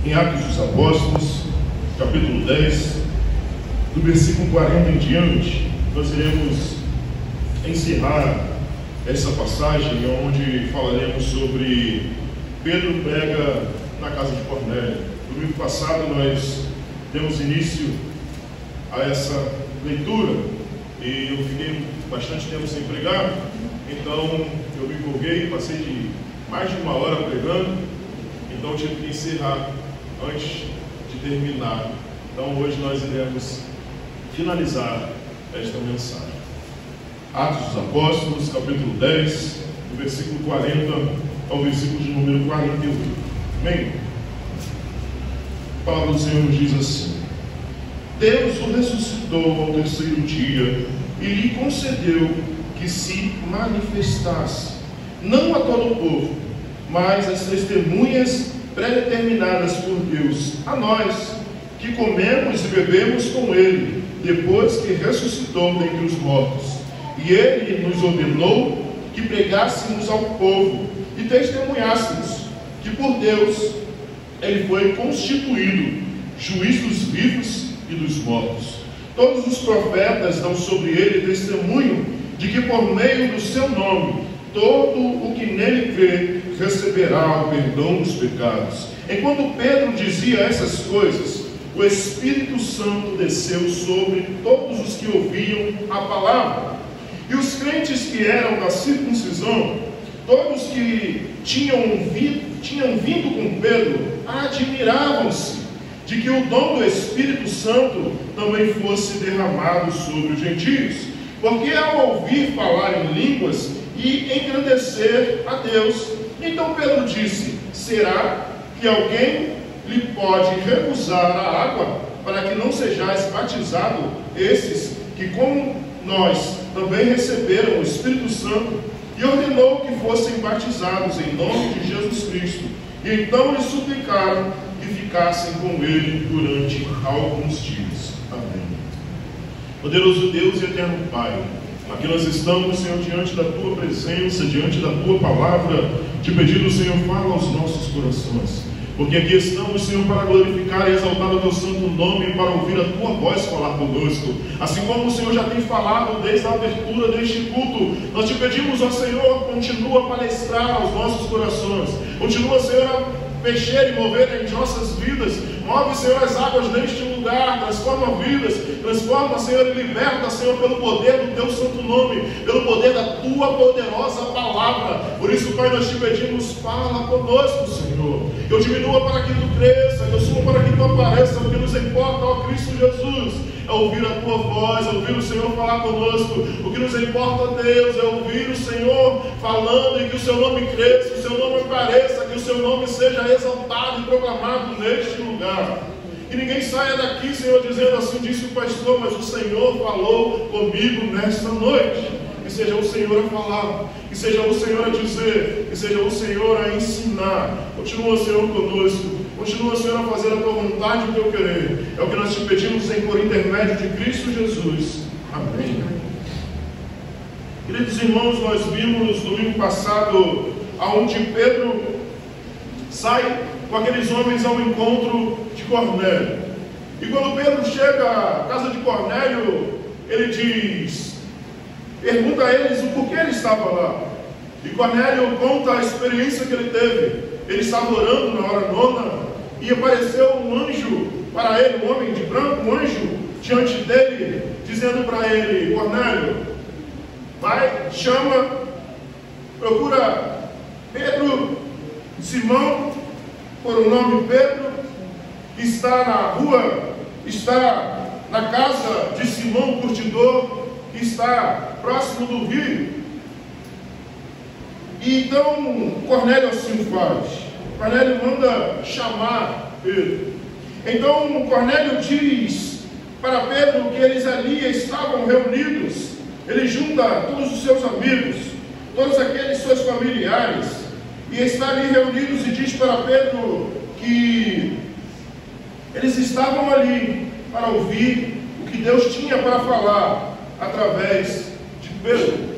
em Atos dos Apóstolos, capítulo 10, do versículo 40 em diante. Nós iremos encerrar essa passagem onde falaremos sobre Pedro prega na casa de Cornélio. No domingo passado nós demos início a essa leitura e eu fiquei bastante tempo sem pregar, então eu me empolguei, passei de mais de uma hora pregando, então tive que encerrar antes de terminar. Então hoje nós iremos finalizar esta mensagem. Atos dos Apóstolos, capítulo 10, do versículo 40 ao versículo de número 48. Amém? A palavra do Senhor diz assim: Deus o ressuscitou ao terceiro dia e lhe concedeu que se manifestasse, não a todo o povo, mas às testemunhas predeterminadas por Deus, a nós, que comemos e bebemos com ele, depois que ressuscitou dentre os mortos. E ele nos ordenou que pregássemos ao povo e testemunhássemos que por Deus ele foi constituído juiz dos vivos e dos mortos. Todos os profetas dão sobre ele testemunho de que por meio do seu nome todo o que nele crê receberá o perdão dos pecados. Enquanto Pedro dizia essas coisas, o Espírito Santo desceu sobre todos os que ouviam a palavra. E os crentes que eram da circuncisão, todos que tinham vindo com Pedro, admiravam-se de que o dom do Espírito Santo também fosse derramado sobre os gentios, porque ao ouvir falar em línguas e engrandecer a Deus, então Pedro disse: será que alguém lhe pode recusar a água para que não sejais batizado esses que como nós também receberam o Espírito Santo? E ordenou que fossem batizados em nome de Jesus Cristo. E então lhe suplicaram que ficassem com ele durante alguns dias. Amém. Poderoso Deus e eterno Pai, aqui nós estamos, Senhor, diante da Tua presença, diante da Tua palavra, te pedindo, Senhor, fala aos nossos corações, porque aqui estamos, Senhor, para glorificar e exaltar o Teu santo nome e para ouvir a Tua voz falar conosco. Assim como o Senhor já tem falado desde a abertura deste culto, nós te pedimos, ó Senhor, continua a palestrar aos nossos corações, continua, Senhor, a mexer e mover em nossas vidas. Move, Senhor, as águas neste lugar, transforma vidas, transforma, Senhor, e liberta, Senhor, pelo poder do Teu santo nome, pelo poder da Tua poderosa palavra. Por isso, Pai, nós te pedimos, fala conosco, Senhor. Que eu diminua para que Tu cresça, que eu suba para que Tu apareça. O que nos importa, ó Cristo Jesus, é ouvir a Tua voz, é ouvir o Senhor falar conosco. O que nos importa, Deus, é ouvir o Senhor falando e que o Seu nome cresça, o Seu nome apareça, que o Seu nome seja exaltado e proclamado neste lugar. Que ninguém saia daqui, Senhor, dizendo assim, disse o pastor, mas o Senhor falou comigo nesta noite. Que seja o Senhor a falar, que seja o Senhor a dizer, que seja o Senhor a ensinar. Continua, Senhor, conosco. Continua, Senhor, a fazer a Tua vontade e o Teu querer. É o que nós te pedimos por intermédio de Cristo Jesus. Amém. Queridos irmãos, nós vimos no domingo passado aonde Pedro sai com aqueles homens ao encontro de Cornélio. E quando Pedro chega à casa de Cornélio, ele pergunta a eles o porquê ele estava lá. E Cornélio conta a experiência que ele teve. Ele estava orando na hora nona e apareceu um anjo para ele, um homem de branco, um anjo diante dele, dizendo para ele: Cornélio, vai, chama, procura Pedro, Simão, por o nome Pedro, que está na rua, está na casa de Simão Curtidor, que está próximo do rio. E então Cornélio assim faz. Cornélio manda chamar Pedro. Então Cornélio diz para Pedro que eles ali estavam reunidos. Ele junta todos os seus amigos, todos aqueles seus familiares, e está ali reunidos e diz para Pedro que eles estavam ali para ouvir o que Deus tinha para falar através de Pedro.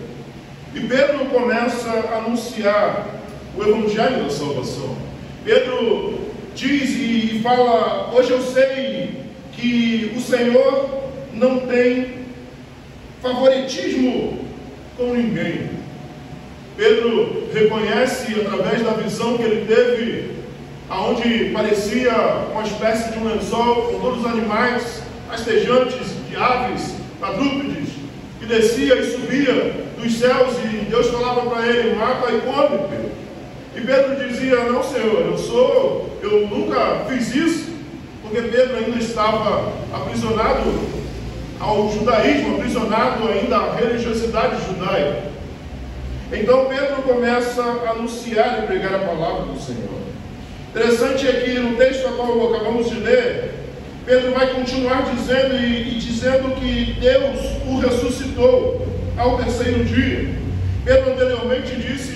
E Pedro começa a anunciar o Evangelho da salvação. Pedro diz e fala: hoje eu sei que o Senhor não tem favoritismo com ninguém. Pedro reconhece, através da visão que ele teve, aonde parecia uma espécie de um lençol com todos os animais rastejantes, de aves, quadrúpedes, que descia e subia dos céus, e Deus falava para ele: mata e come, Pedro. E Pedro dizia: não, Senhor, eu nunca fiz isso, porque Pedro ainda estava aprisionado ao judaísmo, aprisionado ainda à religiosidade judaica. Então Pedro começa a anunciar e pregar a palavra do Senhor. Interessante é que no texto a qual acabamos de ler, Pedro vai continuar dizendo e dizendo que Deus o ressuscitou ao terceiro dia. Pedro anteriormente disse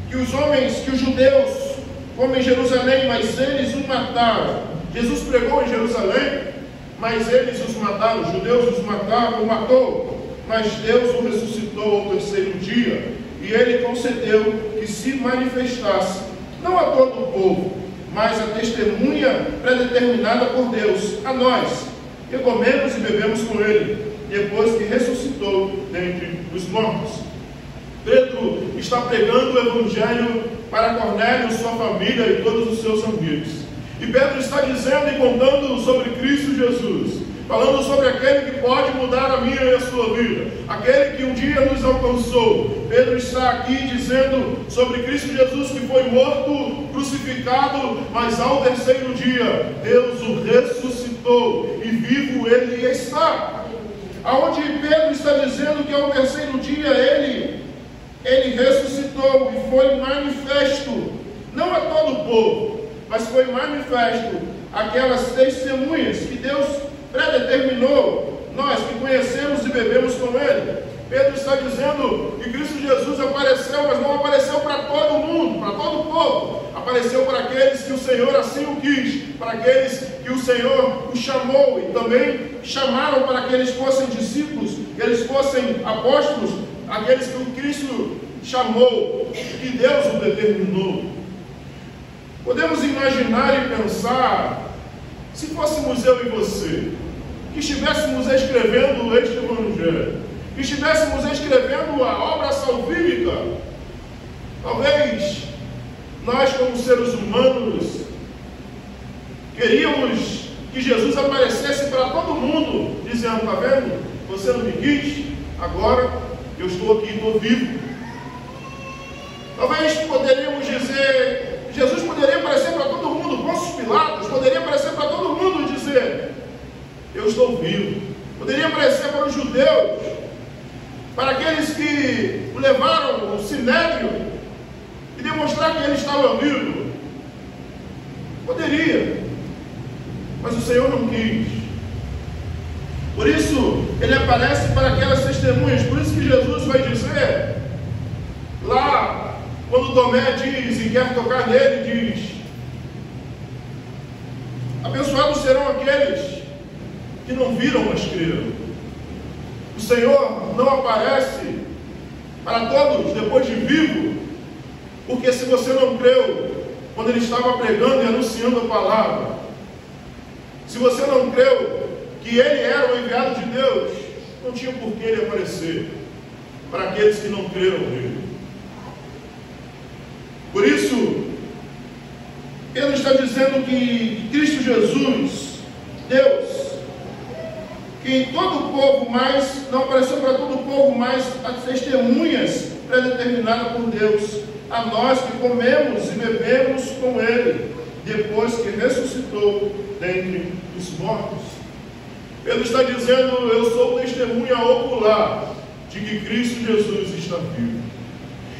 que os homens, que os judeus comem em Jerusalém, mas eles o mataram. Jesus pregou em Jerusalém, mas eles os mataram, os judeus os mataram, o matou. Mas Deus o ressuscitou ao terceiro dia, e Ele concedeu que se manifestasse, não a todo o povo, mas a testemunha predeterminada por Deus, a nós, que comemos e bebemos com Ele, depois que ressuscitou dentre os mortos. Pedro está pregando o Evangelho para Cornélio, sua família e todos os seus amigos. E Pedro está dizendo e contando sobre Cristo Jesus, falando sobre aquele que pode mudar a minha e a sua vida, aquele que um dia nos alcançou. Pedro está aqui dizendo sobre Cristo Jesus, que foi morto, crucificado, mas ao terceiro dia Deus o ressuscitou, e vivo ele está. Aonde Pedro está dizendo que ao terceiro dia ele ressuscitou e foi manifesto, não a todo o povo, mas foi manifesto aquelas testemunhas que Deus predeterminou, nós que conhecemos e bebemos com Ele. Pedro está dizendo que Cristo Jesus apareceu, mas não apareceu para todo mundo, para todo o povo. Apareceu para aqueles que o Senhor assim o quis, para aqueles que o Senhor o chamou, e também chamaram para que eles fossem discípulos, que eles fossem apóstolos, aqueles que o Cristo chamou, que Deus o determinou. Podemos imaginar e pensar, se fôssemos eu e você, que estivéssemos escrevendo este Evangelho, que estivéssemos escrevendo a obra salvífica, talvez nós, como seres humanos, queríamos que Jesus aparecesse para todo mundo, dizendo: está vendo? Você não me quis, agora eu estou aqui e estou vivo. Talvez poderíamos dizer, Jesus poderia aparecer para todo mundo, Pôncio Pilatos poderia aparecer para todo mundo e dizer: eu estou vivo. Poderia aparecer para os judeus, para aqueles que o levaram ao sinédrio, e demonstrar que ele estava vivo. Poderia, mas o Senhor não quis. Por isso ele aparece para aquelas testemunhas. Por isso que Jesus vai dizer lá, quando Tomé diz e quer tocar nele, diz: abençoados serão aqueles que não viram, mas creram. O Senhor não aparece para todos depois de vivo, porque se você não creu quando ele estava pregando e anunciando a palavra, se você não creu que ele era o enviado de Deus, não tinha por que ele aparecer para aqueles que não creram nele. Por isso, Pedro está dizendo que Cristo Jesus, Deus, que em todo o povo, mas não apareceu para todo o povo, mas as testemunhas predeterminadas por Deus, a nós que comemos e bebemos com Ele, depois que ressuscitou dentre os mortos. Pedro está dizendo: eu sou testemunha ocular de que Cristo Jesus está vivo.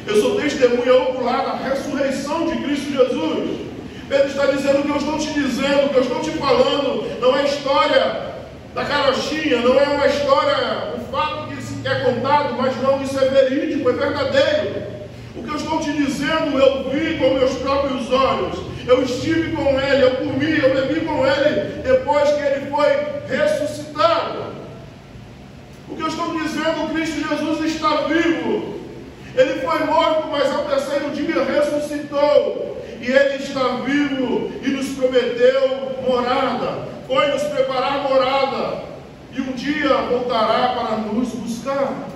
Eu sou testemunha ocular da ressurreição de Cristo Jesus. Pedro está dizendo: o que eu estou te dizendo, o que eu estou te falando, não é história da carochinha, não é uma história, um fato que é contado, mas não, isso é verídico, é verdadeiro. O que eu estou te dizendo, eu vi com meus próprios olhos, eu estive com Ele, eu comi, eu bebi com Ele, depois que Ele foi ressuscitado. O que eu estou dizendo, Cristo Jesus está vivo. Ele foi morto, mas ao terceiro dia ressuscitou. e Ele está vivo e nos prometeu morada, foi nos preparar morada, e um dia voltará para nos buscar.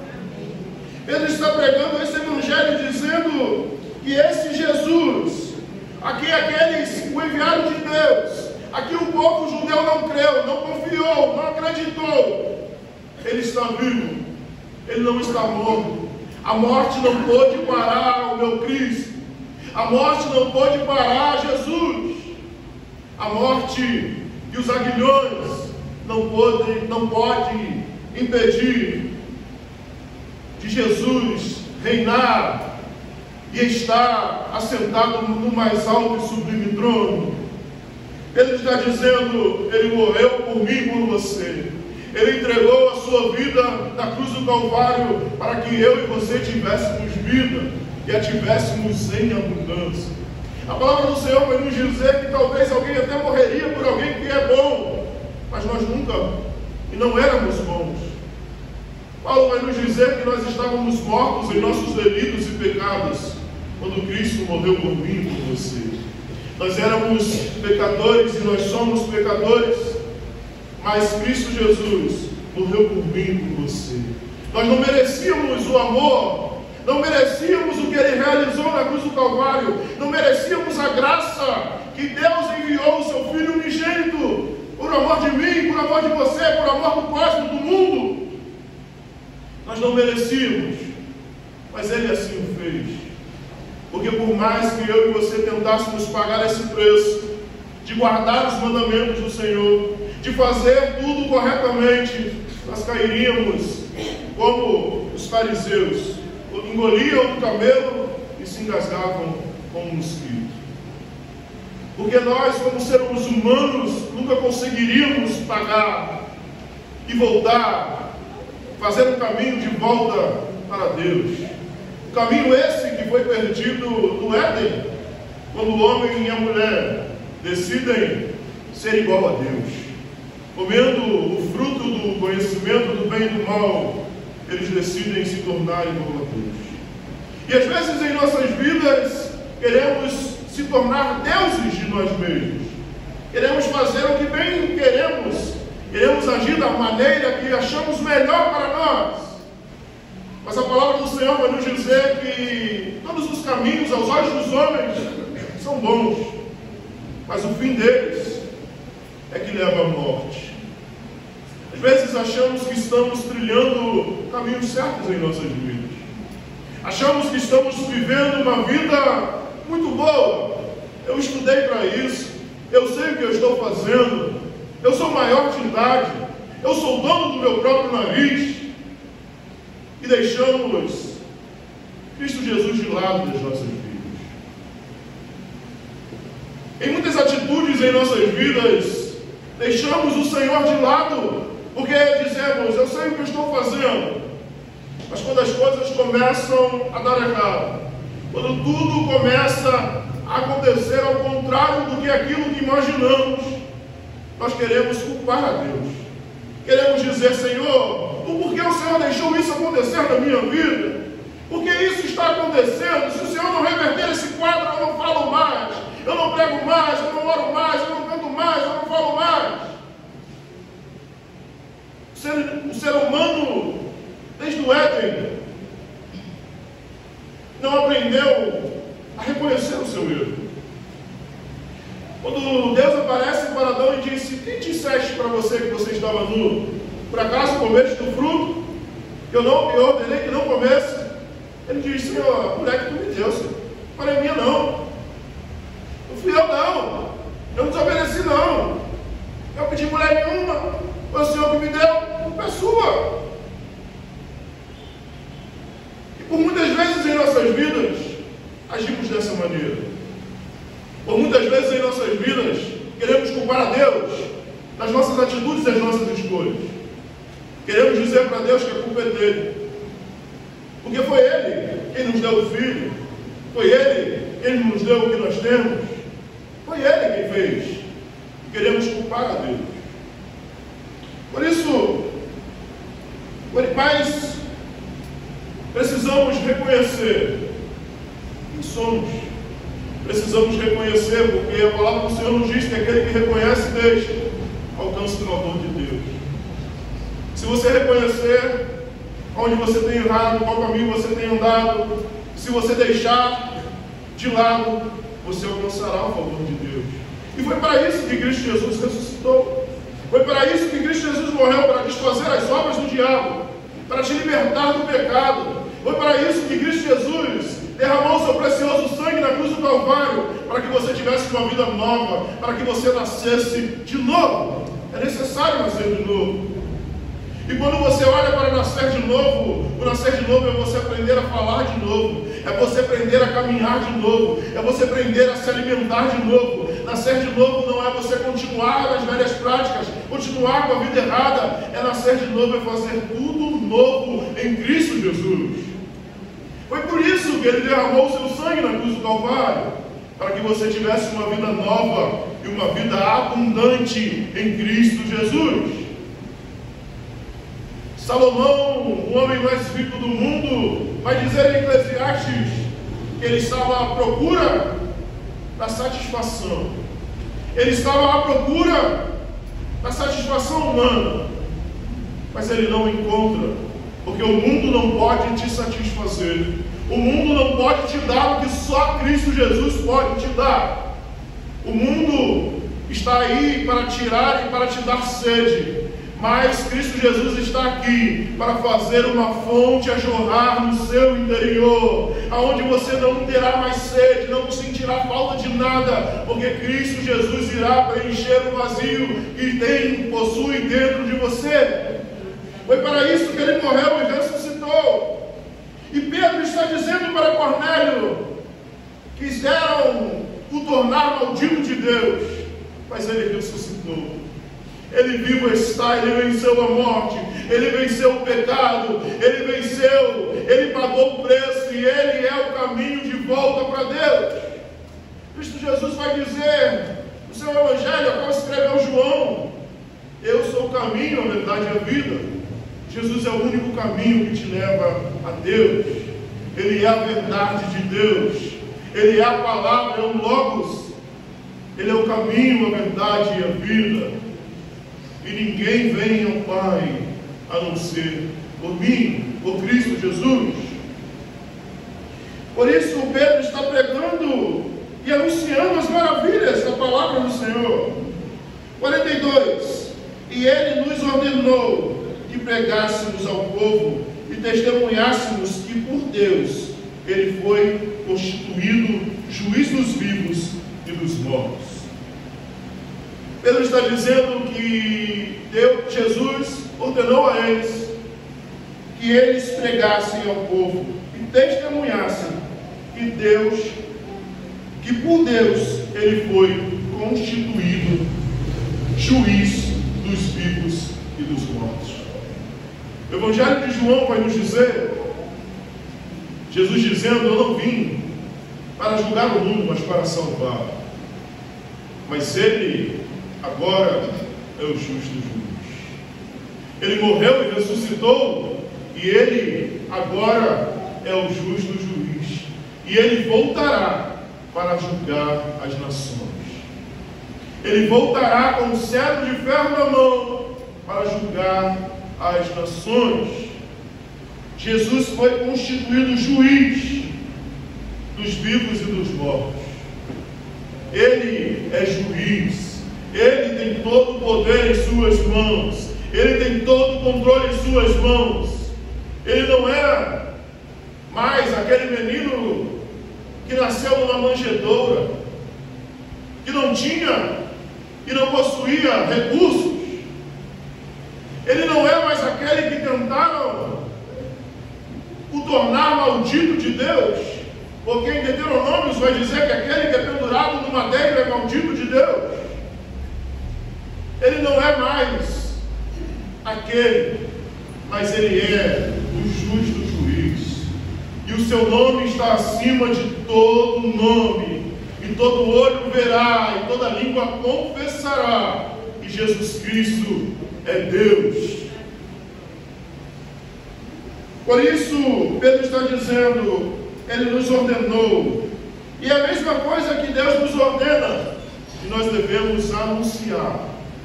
Ele está pregando esse evangelho dizendo que esse Jesus, aqui o enviado de Deus, aqui o povo judeu não creu, não confiou, não acreditou. Ele está vivo, ele não está morto. A morte não pôde parar o meu Cristo. A morte não pôde parar Jesus. A morte e os aguilhões não pode impedir de Jesus reinar e estar assentado no mais alto e sublime trono. Ele está dizendo: Ele morreu por mim e por você. Ele entregou a sua vida na cruz do Calvário para que eu e você tivéssemos vida e a tivéssemos em abundância. A palavra do Senhor vai nos dizer que talvez alguém até morreria por alguém que é bom, mas nós nunca e não éramos bons. Paulo vai nos dizer que nós estávamos mortos em nossos delitos e pecados quando Cristo morreu por mim e por você. Nós éramos pecadores e nós somos pecadores, mas Cristo Jesus morreu por mim e por você. Nós não merecíamos o amor, não merecíamos o que Ele realizou na cruz do Calvário, não merecíamos a graça que Deus enviou o seu Filho unigênito, por amor de mim, por amor de você, por amor do cosmos, do mundo. Nós não merecíamos, mas Ele assim o fez. Porque por mais que eu e você tentássemos pagar esse preço, de guardar os mandamentos do Senhor, de fazer tudo corretamente, nós cairíamos como os fariseus, engoliam o camelo e se engasgavam como um mosquito. Porque nós, como seres humanos, nunca conseguiríamos pagar e voltar, fazer um caminho de volta para Deus. O caminho esse que foi perdido no Éden, quando o homem e a mulher decidem ser igual a Deus. Comendo o fruto do conhecimento do bem e do mal, eles decidem se tornar igual a Deus. E às vezes em nossas vidas queremos se tornar deuses de nós mesmos. Queremos fazer o que bem queremos. Queremos agir da maneira que achamos melhor para nós. Mas a palavra do Senhor vai nos dizer que todos os caminhos aos olhos dos homens são bons, mas o fim deles é que leva à morte. Às vezes achamos que estamos trilhando caminhos certos em nossas vidas. Achamos que estamos vivendo uma vida muito boa. Eu estudei para isso, eu sei o que eu estou fazendo, eu sou maior de idade, eu sou dono do meu próprio nariz. E deixamos Cristo Jesus de lado das nossas vidas. Em muitas atitudes em nossas vidas, deixamos o Senhor de lado, porque dizemos: eu sei o que eu estou fazendo. Mas quando as coisas começam a dar errado, quando tudo começa a acontecer ao contrário do que aquilo que imaginamos, nós queremos culpar a Deus. Queremos dizer: Senhor, por que o Senhor deixou isso acontecer na minha vida? Por que isso está acontecendo? Se o Senhor não reverter esse quadro, eu não falo mais, eu não prego mais, eu não oro mais, eu não canto mais, eu não falo mais. O ser humano, desde o Éden, não aprendeu a reconhecer o seu erro. Quando Deus aparece para Adão e disse: quem disseste para você que você estava nu? Por acaso comeste do fruto que eu ordenei que não comesse? Ele disse: Senhor, a mulher que tu me deu, Senhor, não é minha não. Não fui eu não. Eu não desobedeci não. Eu pedi mulher nenhuma. Foi o Senhor que me deu. A culpa é sua. E por muitas vezes em nossas vidas agimos dessa maneira. Por muitas vezes em nossas vidas queremos culpar a Deus das nossas atitudes e das nossas escolhas. Queremos dizer para Deus que a culpa é dele. Porque foi Ele quem nos deu o Filho. Foi Ele quem nos deu o que nós temos. Foi Ele quem fez. E queremos culpar a Deus. Por isso, mas precisamos reconhecer quem somos. Precisamos reconhecer, porque a palavra do Senhor nos diz que aquele que reconhece e deixa, alcança o favor de Deus. Se você reconhecer onde você tem errado, qual caminho você tem andado, se você deixar de lado, você alcançará o favor de Deus. E foi para isso que Cristo Jesus ressuscitou. Foi para isso que Cristo Jesus morreu, para desfazer as obras do diabo, para te libertar do pecado. Foi para isso que Cristo Jesus derramou seu precioso sangue na cruz do Calvário, para que você tivesse uma vida nova, para que você nascesse de novo. É necessário nascer de novo. E quando você olha para nascer de novo, o nascer de novo é você aprender a falar de novo, é você aprender a caminhar de novo, é você aprender a se alimentar de novo. Nascer de novo não é você continuar nas velhas práticas, continuar com a vida errada. É nascer de novo, é fazer tudo novo em Cristo Jesus. Foi por isso que Ele derramou o seu sangue na cruz do Calvário, para que você tivesse uma vida nova e uma vida abundante em Cristo Jesus. Salomão, o homem mais rico do mundo, vai dizer em Eclesiastes que ele estava à procura da satisfação. Ele estava à procura da satisfação humana, mas ele não encontra, porque o mundo não pode te satisfazer. O mundo não pode te dar o que só Cristo Jesus pode te dar. O mundo está aí para tirar e para te dar sede, mas Cristo Jesus está aqui para fazer uma fonte a jorrar no seu interior, aonde você não terá mais sede, não sentirá falta de nada, porque Cristo Jesus irá preencher o vazio que possui dentro de você. Foi para isso que Ele morreu e ressuscitou. E Pedro está dizendo para Cornélio: quiseram o tornar maldito de Deus, mas Ele ressuscitou. Ele vivo está, Ele venceu a morte, Ele venceu o pecado, Ele venceu, Ele pagou o preço e Ele é o caminho de volta para Deus. Cristo Jesus vai dizer no seu Evangelho, a qual escreveu João: eu sou o caminho, a verdade e a vida. Jesus é o único caminho que te leva a Deus. Ele é a verdade de Deus, Ele é a palavra, é o Logos. Ele é o caminho, a verdade e a vida. E ninguém vem ao Pai a não ser por mim, por Cristo Jesus. Por isso Pedro está pregando e anunciando as maravilhas da palavra do Senhor. 42. E Ele nos ordenou que pregássemos ao povo e testemunhássemos que por Deus Ele foi constituído juiz dos vivos e dos mortos. Pedro está dizendo que Jesus ordenou a eles que eles pregassem ao povo e testemunhassem que por Deus Ele foi constituído juiz dos vivos e dos mortos. O Evangelho de João vai nos dizer, Jesus dizendo: eu não vim para julgar o mundo, mas para salvar. Mas Ele agora é o justo juiz. Ele morreu e ressuscitou, e Ele agora é o justo juiz. E Ele voltará para julgar as nações. Ele voltará com um cetro de ferro na mão para julgar as nações. Jesus foi constituído juiz dos vivos e dos mortos. Ele é juiz. Ele tem todo o poder em suas mãos. Ele tem todo o controle em suas mãos. Ele não é mais aquele menino que nasceu numa manjedoura, que não tinha e não possuía recursos. Ele não é mais aquele que tentaram o tornar maldito de Deus, porque em Deuteronômio vai dizer que aquele que é pendurado no madeiro é maldito de Deus. Ele não é mais aquele, mas Ele é o justo juiz. E o seu nome está acima de todo nome. E todo olho verá, e toda língua confessará que Jesus Cristo é Deus. Por isso, Pedro está dizendo, Ele nos ordenou E a mesma coisa que Deus nos ordena, que nós devemos anunciar,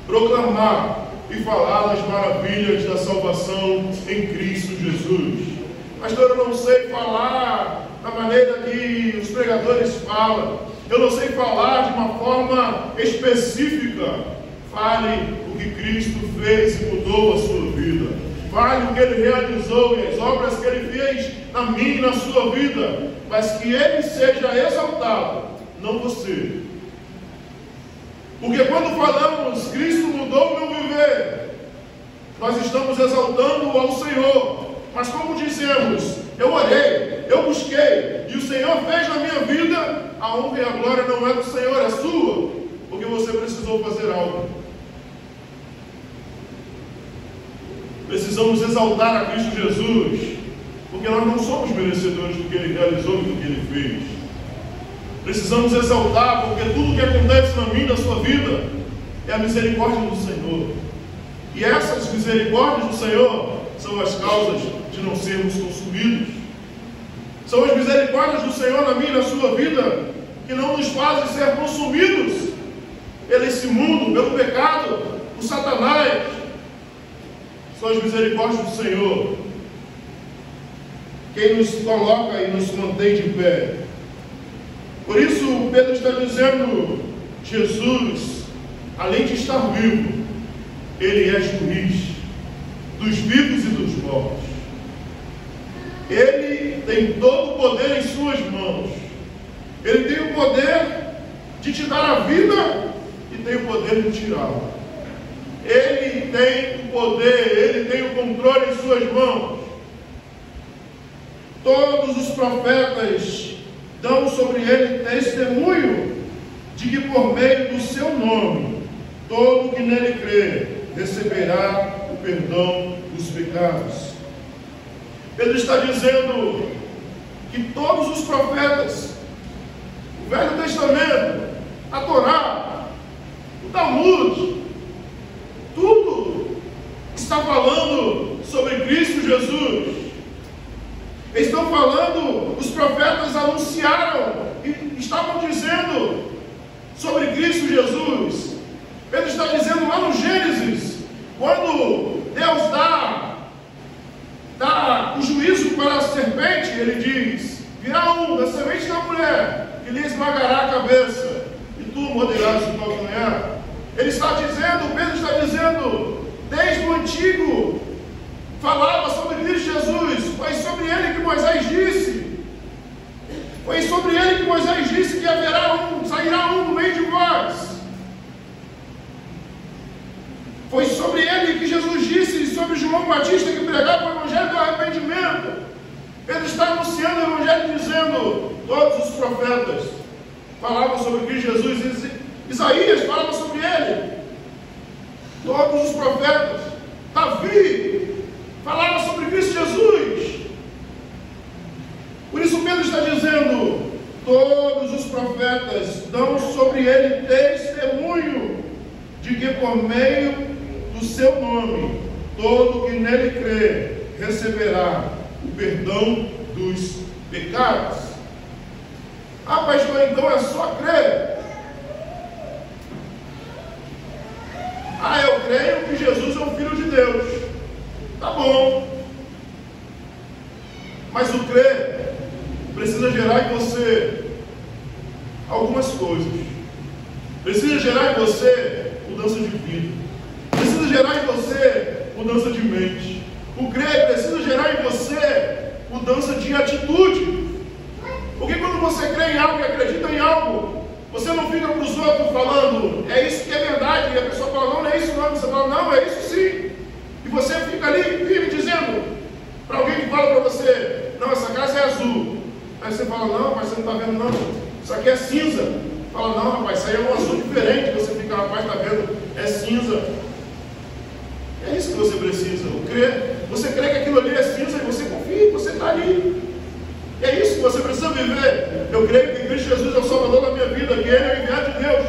proclamar e falar das maravilhas da salvação em Cristo Jesus. Pastor, eu não sei falar da maneira que os pregadores falam, eu não sei falar de uma forma específica. Fale o que Cristo fez e mudou a sua vida. Fale o que Ele realizou e as obras que Ele fez na minha e na sua vida, mas que Ele seja exaltado, não você. Porque quando falamos, Cristo mudou o meu viver, nós estamos exaltando ao Senhor. Mas como dizemos, eu orei, eu busquei, e o Senhor fez na minha vida, a honra e a glória não é do Senhor, é sua, porque você precisou fazer algo. Precisamos exaltar a Cristo Jesus, porque nós não somos merecedores do que Ele realizou e do que Ele fez. Precisamos exaltar, porque tudo que acontece na minha e na sua vida é a misericórdia do Senhor. E essas misericórdias do Senhor são as causas de não sermos consumidos. São as misericórdias do Senhor na minha e na sua vida que não nos fazem ser consumidos pelo esse mundo, pelo pecado, por Satanás. São as misericórdias do Senhor quem nos coloca e nos mantém de pé. Por isso Pedro está dizendo, Jesus, além de estar vivo, Ele é juiz dos vivos e dos mortos. Ele tem todo o poder em suas mãos. Ele tem o poder de te dar a vida e tem o poder de tirá-la. Ele tem o poder, Ele tem o controle em suas mãos. Todos os profetas dão sobre Ele testemunho de que por meio do seu nome, todo que nele crê receberá o perdão dos pecados. Pedro está dizendo que todos os profetas, o Velho Testamento, a Torá, o Talmud, tudo está falando sobre Cristo Jesus. Estão falando, os profetas anunciaram e estavam dizendo sobre Cristo Jesus. Pedro está dizendo lá no Gênesis, quando Deus dá o juízo para a serpente, Ele diz, virá um da semente da mulher, que lhe esmagará a cabeça, e tu morderás o calcanhar. Ele está dizendo, Pedro está dizendo, desde o antigo, falava sobre Cristo Jesus. Foi sobre Ele que Moisés disse, foi sobre Ele que Moisés disse que sairá um no meio de vós. Foi sobre Ele que Jesus disse, sobre João Batista, que pregava o Evangelho do arrependimento. Pedro está anunciando o Evangelho dizendo, todos os profetas falavam sobre Cristo Jesus. Isaías falava sobre Ele. Todos os profetas. Davi falava sobre Cristo Jesus. Por isso Pedro está dizendo, todos os profetas dão sobre Ele testemunho de que por meio do seu nome, todo que nele crê receberá o perdão dos pecados. Ah, pastor, então é só crer? Ah, eu creio que Jesus é o Filho de Deus. Tá bom. Mas o crer precisa gerar em você algumas coisas. Precisa gerar em você mudança de vida. Precisa gerar em você mudança de mente. O crer precisa gerar em você mudança de atitude. Porque quando você crê em algo e acredita em algo, você não fica para os outros falando, é isso que é verdade, e a pessoa fala, não é isso não, você fala, não, é isso sim. E você fica ali firme dizendo para alguém que fala para você, não, essa casa é azul. Aí você fala, não, mas você não está vendo não, isso aqui é cinza. Fala, não, rapaz, isso aí é um azul diferente. Você fica, rapaz, está vendo, é cinza. É isso que você precisa, o crer. Você crê que aquilo ali é cinza e você confia, você está ali. É isso que você precisa viver. Eu creio que Cristo Jesus é o Salvador da minha vida, que Ele é o enviado de Deus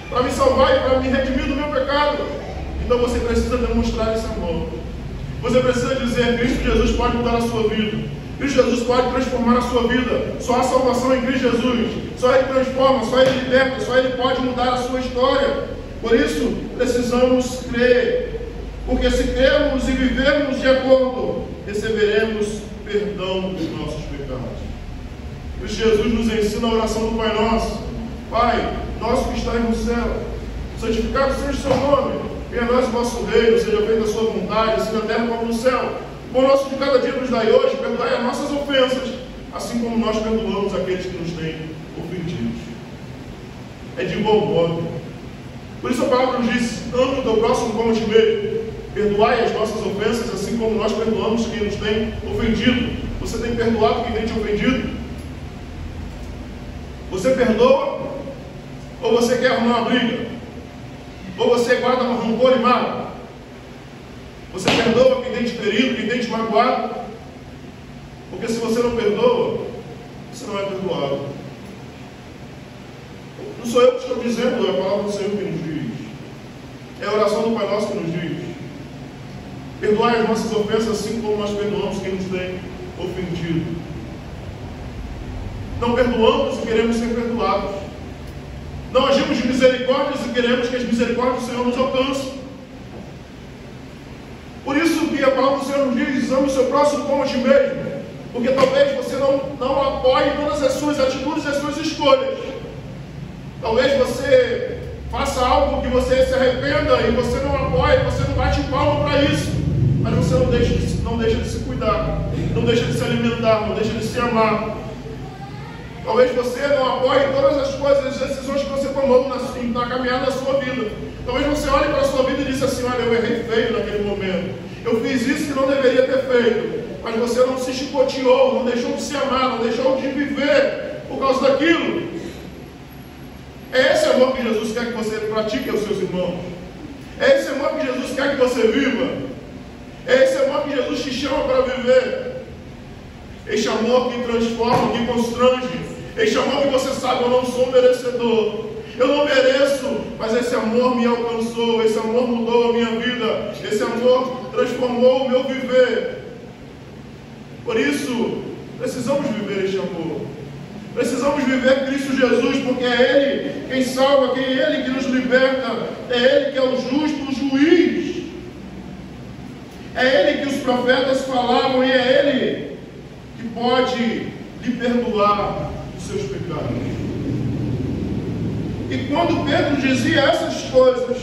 para me salvar e para me redimir do meu pecado. Então você precisa demonstrar esse amor. Você precisa dizer, Cristo Jesus pode mudar a sua vida. Cristo Jesus pode transformar a sua vida. Só há salvação em Cristo Jesus. Só Ele transforma, só Ele liberta, só Ele pode mudar a sua história. Por isso, precisamos crer. Porque se crermos e vivermos de acordo, receberemos perdão dos nossos pecados. Cristo Jesus nos ensina a oração do Pai Nosso. Pai, nosso que estás no céu, santificado seja o seu nome. Venha a nós o vosso reino, seja feita a sua vontade, assim na terra como no céu. O pão nosso de cada dia nos dai hoje, perdoai as nossas ofensas, assim como nós perdoamos aqueles que nos têm ofendidos. É de igual modo. Por isso a palavra nos diz: ame o teu próximo como a ti mesmo. Perdoai as nossas ofensas, assim como nós perdoamos quem nos tem ofendido. Você tem perdoado quem tem te ofendido? Você perdoa? Ou você quer arrumar uma briga? Ou você guarda um rancor e mágoa? Você perdoa quem tem te ferido, quem tem te magoado? Porque se você não perdoa, você não é perdoado. Não sou eu que estou dizendo, é a palavra do Senhor que nos diz. É a oração do Pai Nosso que nos diz: perdoai as nossas ofensas, assim como nós perdoamos quem nos tem ofendido. Não perdoamos e queremos ser perdoados. Não agimos de misericórdias e queremos que as misericórdias do Senhor nos alcancem. Por isso que a palavra do Senhor nos diz: ame o seu próximo como a ti mesmo. Porque talvez você não apoie todas as suas atitudes e as suas escolhas. Talvez você faça algo que você se arrependa e você não apoie, você não bate palma para isso. Mas você não deixa de se cuidar, não deixa de se alimentar, não deixa de se amar. Talvez você não apoie todas as coisas, as decisões que você tomou na caminhada da sua vida. Talvez você olhe para a sua vida e disse assim: olha, eu errei feio naquele momento. Eu fiz isso que não deveria ter feito. Mas você não se chicoteou, não deixou de se amar, não deixou de viver por causa daquilo. É esse amor que Jesus quer que você pratique aos seus irmãos. É esse amor que Jesus quer que você viva. É esse amor que Jesus te chama para viver. Este amor que transforma, que constrange. Este amor que você sabe: eu não sou merecedor, eu não mereço, mas esse amor me alcançou, esse amor mudou a minha vida, esse amor transformou o meu viver. Por isso, precisamos viver este amor. Precisamos viver Cristo Jesus, porque é Ele quem salva, é Ele que nos liberta, é Ele que é o justo juiz. É Ele que os profetas falavam e é Ele que pode lhe perdoar os seus pecados. E quando Pedro dizia essas coisas,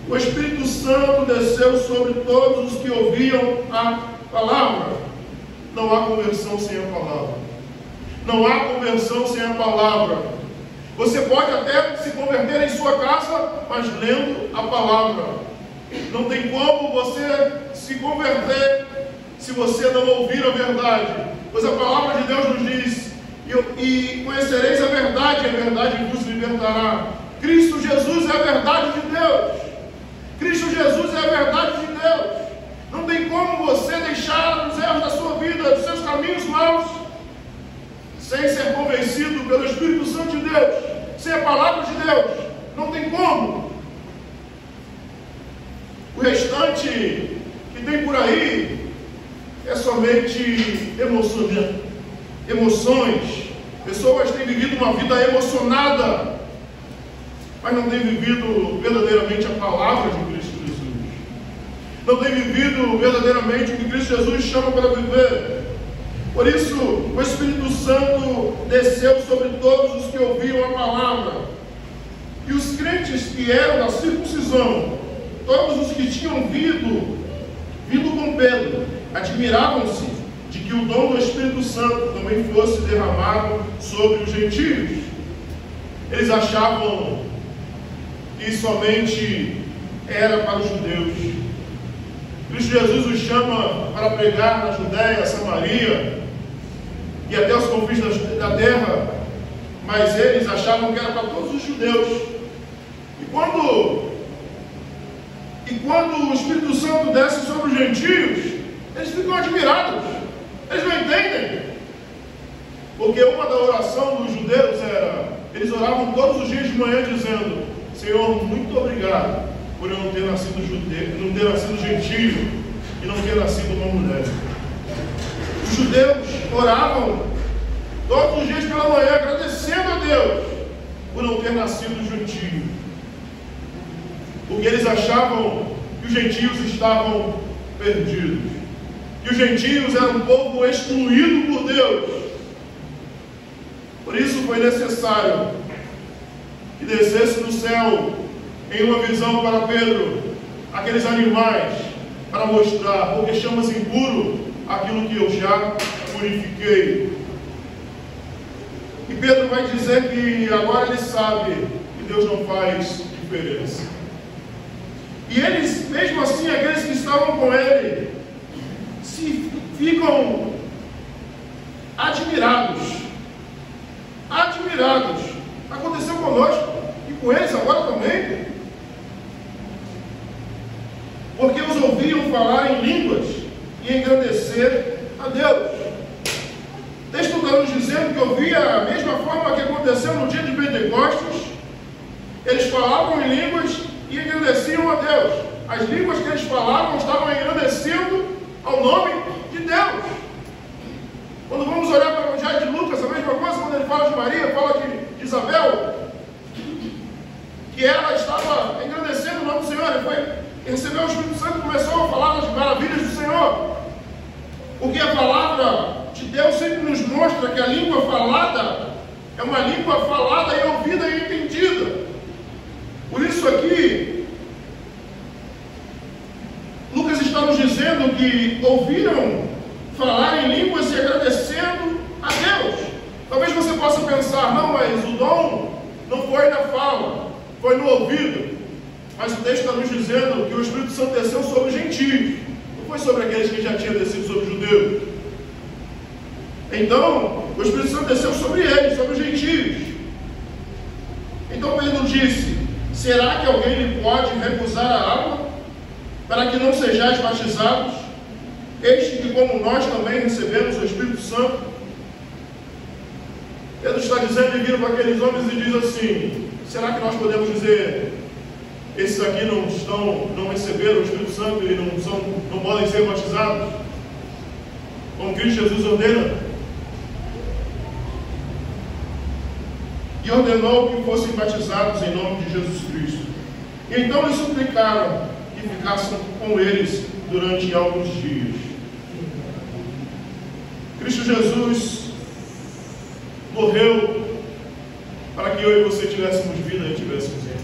o Espírito Santo desceu sobre todos os que ouviam a palavra. Não há conversão sem a palavra. Não há conversão sem a palavra. Você pode até se converter em sua casa, mas lendo a palavra. Não tem como você se converter se você não ouvir a verdade. Pois a palavra de Deus nos diz: e conhecereis a verdade vos libertará. Cristo Jesus é a verdade de Deus. Cristo Jesus é a verdade de Deus. Não tem como você deixar os erros da sua vida, dos seus caminhos maus, sem ser convencido pelo Espírito Santo de Deus, sem a palavra de Deus. Não tem como. O restante que tem por aí é somente emoções. Pessoas têm vivido uma vida emocionada, mas não têm vivido verdadeiramente a palavra de Cristo Jesus. Não têm vivido verdadeiramente o que Cristo Jesus chama para viver. Por isso, o Espírito Santo desceu sobre todos os que ouviam a palavra. E os crentes que eram da circuncisão, todos os que tinham vindo com Pedro, admiravam-se de que o dom do Espírito Santo também fosse derramado sobre os gentios. Eles achavam que somente era para os judeus. Cristo Jesus os chama para pregar na Judéia, Samaria e até os confins da terra, mas eles achavam que era para todos os judeus. E quando o Espírito Santo desce sobre os gentios, eles ficam admirados. Eles não entendem. Porque uma da oração dos judeus era: eles oravam todos os dias de manhã dizendo: Senhor, muito obrigado por eu não ter nascido judeu, não ter nascido gentio e não ter nascido uma mulher. Os Os judeus oravam todos os dias pela manhã, agradecendo a Deus por não ter nascido gentio, porque eles achavam que os gentios estavam perdidos, que os gentios eram um povo excluído por Deus. Por isso foi necessário que descesse do céu, em uma visão para Pedro, aqueles animais, para mostrar, porque chama-se impuro aquilo que eu já purifiquei. E Pedro vai dizer que agora ele sabe que Deus não faz diferença. E eles, mesmo assim, aqueles que estavam com ele, ficam admirados. Admirados. Aconteceu conosco e com eles agora também. Porque os ouviam falar em línguas e engrandecer a Deus. O texto está nos dizendo que ouvia a mesma forma que aconteceu no dia de Pentecostes. Eles falavam em línguas e engrandeciam a Deus. As línguas que eles falavam estavam engrandecendo ao nome de Deus. Quando vamos olhar para o Evangelho de Lucas, a mesma coisa, quando ele fala de Maria, fala de Isabel, que ela estava engrandecendo o nome do Senhor. Ele recebeu o Espírito Santo e começou a falar das maravilhas do Senhor. Porque a palavra de Deus sempre nos mostra que a língua falada é uma língua falada e ouvida e entendida. Por isso aqui, Lucas está nos dizendo que ouviram falar em línguas e agradecendo a Deus. Talvez você possa pensar, não, mas o dom não foi na fala, foi no ouvido. Mas o texto está nos dizendo que o Espírito Santo desceu sobre os gentios, não foi sobre aqueles que já tinham descido sobre os judeus. Então, o Espírito Santo desceu sobre eles, sobre os gentios. Então Pedro disse: será que alguém lhe pode recusar a água para que não sejais batizados? Eis que, como nós também recebemos o Espírito Santo. Pedro está dizendo e vira para aqueles homens e diz assim: será que nós podemos dizer, esses aqui não receberam o Espírito Santo e não podem ser batizados, como Cristo Jesus ordena? E ordenou que fossem batizados em nome de Jesus Cristo. E então eles suplicaram que ficassem com eles durante alguns dias. Cristo Jesus morreu para que eu e você tivéssemos vida e tivéssemos vida.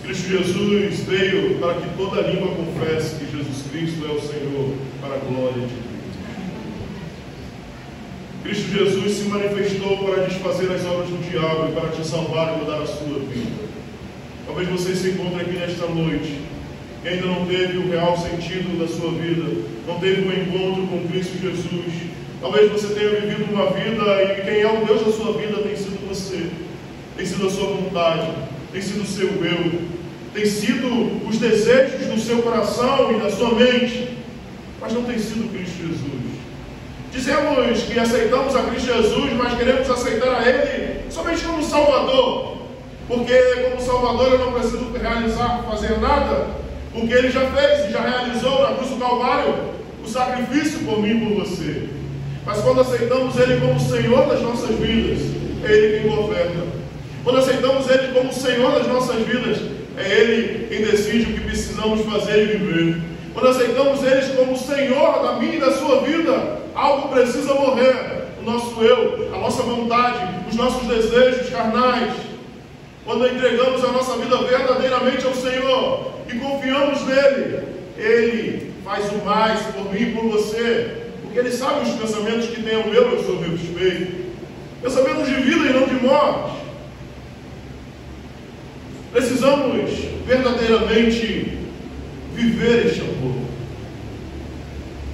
Cristo Jesus veio para que toda língua confesse que Jesus Cristo é o Senhor, para a glória de Deus. Cristo Jesus se manifestou para desfazer as obras do diabo e para te salvar e mudar a sua vida. Talvez você se encontre aqui nesta noite e ainda não teve o real sentido da sua vida, não teve um encontro com Cristo Jesus. Talvez você tenha vivido uma vida e quem é o Deus da sua vida tem sido você, tem sido a sua vontade, tem sido o seu eu, tem sido os desejos do seu coração e da sua mente, mas não tem sido Cristo Jesus. Dizemos que aceitamos a Cristo Jesus, mas queremos aceitar a Ele somente como Salvador, porque como Salvador eu não preciso fazer nada, porque Ele já fez e já realizou na cruz do Calvário o sacrifício por mim e por você. Mas quando aceitamos Ele como Senhor das nossas vidas, é Ele quem governa. Quando aceitamos Ele como Senhor das nossas vidas, é Ele quem decide o que precisamos fazer e viver. Quando aceitamos Ele como Senhor da minha e da sua vida, algo precisa morrer. O nosso eu, a nossa vontade, os nossos desejos carnais. Quando entregamos a nossa vida verdadeiramente ao Senhor e confiamos nele, Ele faz o mais por mim e por você, porque Ele sabe os pensamentos que tem ao meu e ao seu respeito, pensamentos de vida e não de morte. Precisamos verdadeiramente viver este amor.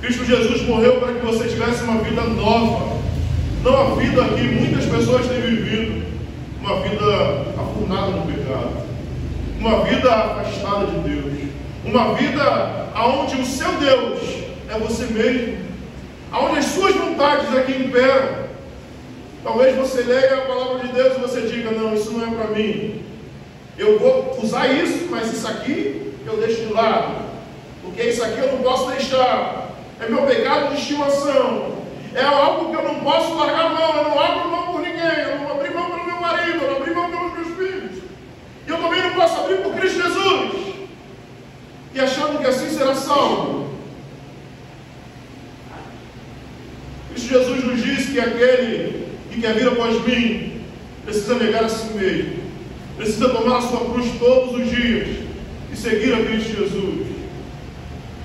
Cristo Jesus morreu para que você tivesse uma vida nova, não a vida que muitas pessoas têm vivido, uma vida afundada no pecado, uma vida afastada de Deus, uma vida onde o seu Deus é você mesmo, onde as suas vontades é que imperam. Talvez você leia a palavra de Deus e você diga: não, isso não é para mim, eu vou usar isso, mas isso aqui eu deixo de lado, porque isso aqui eu não posso deixar. é meu pecado de estimação, é algo que eu não posso largar a mão, eu não abro mão por ninguém, eu não abri mão pelo meu marido, eu não abri mão pelos meus filhos, e eu também não posso abrir por Cristo Jesus, e achando que assim será salvo. Cristo Jesus nos diz que aquele que quer vir após mim precisa negar a si mesmo, precisa tomar a sua cruz todos os dias e seguir a Cristo Jesus.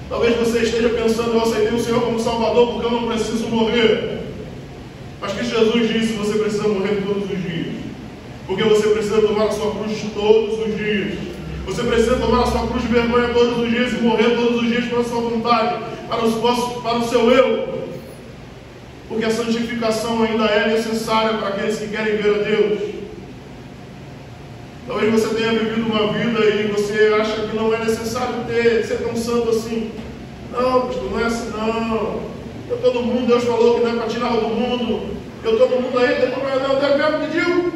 Talvez você esteja pensando: eu aceitei o Senhor como Salvador porque eu não preciso morrer. Mas Cristo Jesus disse: você precisa morrer todos os dias, porque você precisa tomar a sua cruz todos os dias. Você precisa tomar a sua cruz de vergonha todos os dias e morrer todos os dias pela sua vontade, para o seu eu. Porque a santificação ainda é necessária para aqueles que querem ver a Deus. Talvez você tenha vivido uma vida e você acha que não é necessário ser tão santo assim. Não, pastor, não é assim não. Eu estou no mundo, Deus falou que não é para tirar do mundo. Eu estou no mundo aí, depois Deus mesmo pediu.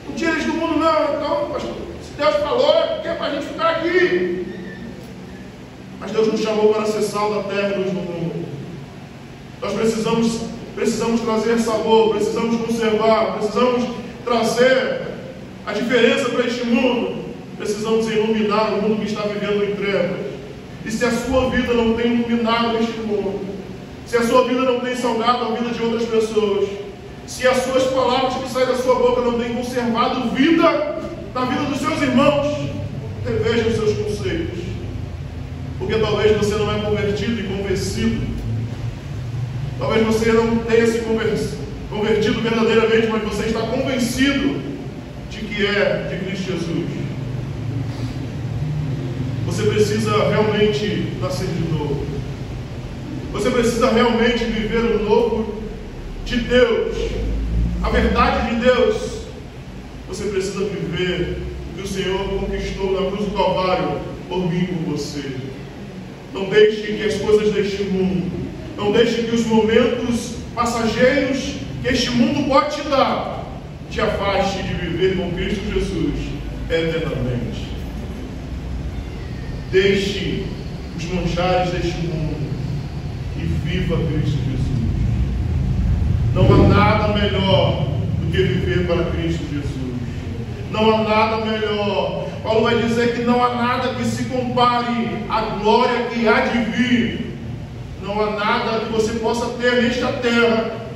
Não tira eles do mundo não. Então, pastor, se Deus falou, é porque é para a gente ficar aqui. Mas Deus nos chamou para ser sal da terra e luz do mundo. Nós precisamos trazer sabor, precisamos conservar, precisamos trazer a diferença para este mundo. Precisamos iluminar o mundo que está vivendo em trevas. E se a sua vida não tem iluminado este mundo, se a sua vida não tem salgado a vida de outras pessoas, se as suas palavras que saem da sua boca não têm conservado vida na vida dos seus irmãos, reveja os seus conceitos. Porque talvez você não é convertido e convencido. Talvez você não tenha se convertido verdadeiramente, mas você está convencido de que é de Cristo Jesus. Você precisa realmente nascer de novo. Você precisa realmente viver o novo de Deus, a verdade de Deus. Você precisa viver o que o Senhor conquistou na cruz do Calvário por mim e por você. Não deixe que as coisas deste mundo, não deixe que os momentos passageiros que este mundo pode te dar te afaste de viver com Cristo Jesus eternamente. Deixe os manjares deste mundo e viva Cristo Jesus. Não há nada melhor do que viver para Cristo Jesus. Não há nada melhor. Paulo vai dizer que não há nada que se compare à glória que há de vir. Não há nada que você possa ter nesta terra,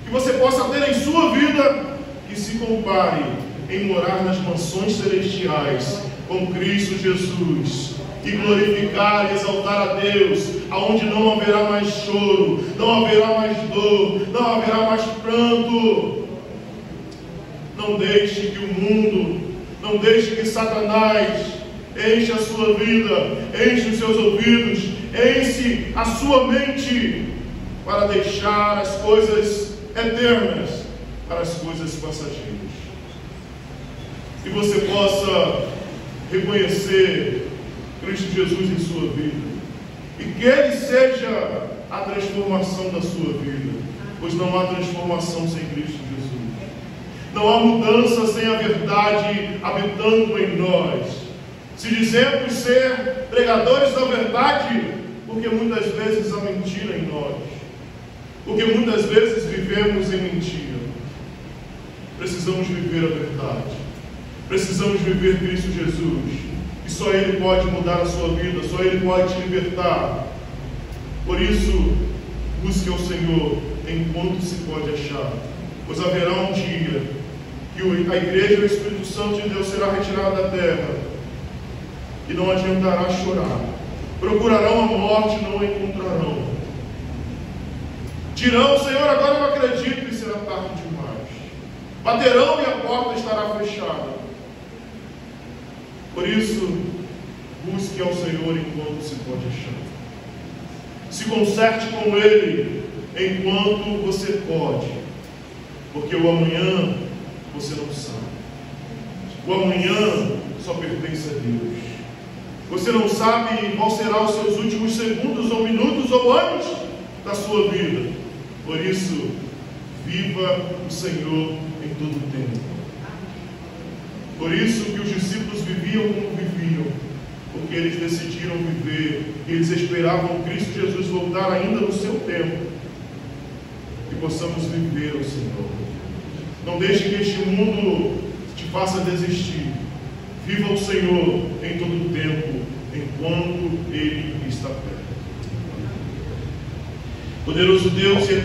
que você possa ter em sua vida, que se compare em morar nas mansões celestiais com Cristo Jesus e glorificar e exaltar a Deus, aonde não haverá mais choro, não haverá mais dor, não haverá mais pranto. Não deixe que o mundo, não deixe que Satanás enche a sua vida, enche os seus ouvidos, enche a sua mente para deixar as coisas eternas para as coisas passageiras. Que você possa reconhecer Cristo Jesus em sua vida e que Ele seja a transformação da sua vida, pois não há transformação sem Cristo Jesus. Não há mudança sem a verdade habitando em nós. Se dizemos ser pregadores da verdade, porque muitas vezes há mentira em nós, porque muitas vezes vivemos em mentira. Precisamos viver a verdade, precisamos viver Cristo Jesus, e só Ele pode mudar a sua vida, só Ele pode te libertar. Por isso, busque ao Senhor enquanto se pode achar, pois haverá um dia que a igreja e o Espírito Santo de Deus será retirado da terra, e não adiantará chorar. Procurarão a morte, não a encontrarão. Dirão: Senhor, agora eu acredito, e será tarde demais. Baterão e a porta estará fechada. Por isso, busque ao Senhor enquanto se pode achar. Se conserte com Ele enquanto você pode, porque o amanhã você não sabe. O amanhã só pertence a Deus. Você não sabe qual será os seus últimos segundos, ou minutos, ou anos da sua vida. Por isso, viva o Senhor em todo o tempo. Por isso que os discípulos viviam como viviam, porque eles decidiram viver, eles esperavam Cristo Jesus voltar ainda no seu tempo. Que possamos viver o Senhor. Não deixe que este mundo te faça desistir. Viva o Senhor em todo o tempo, enquanto Ele está perto. Poderoso Deus e eterno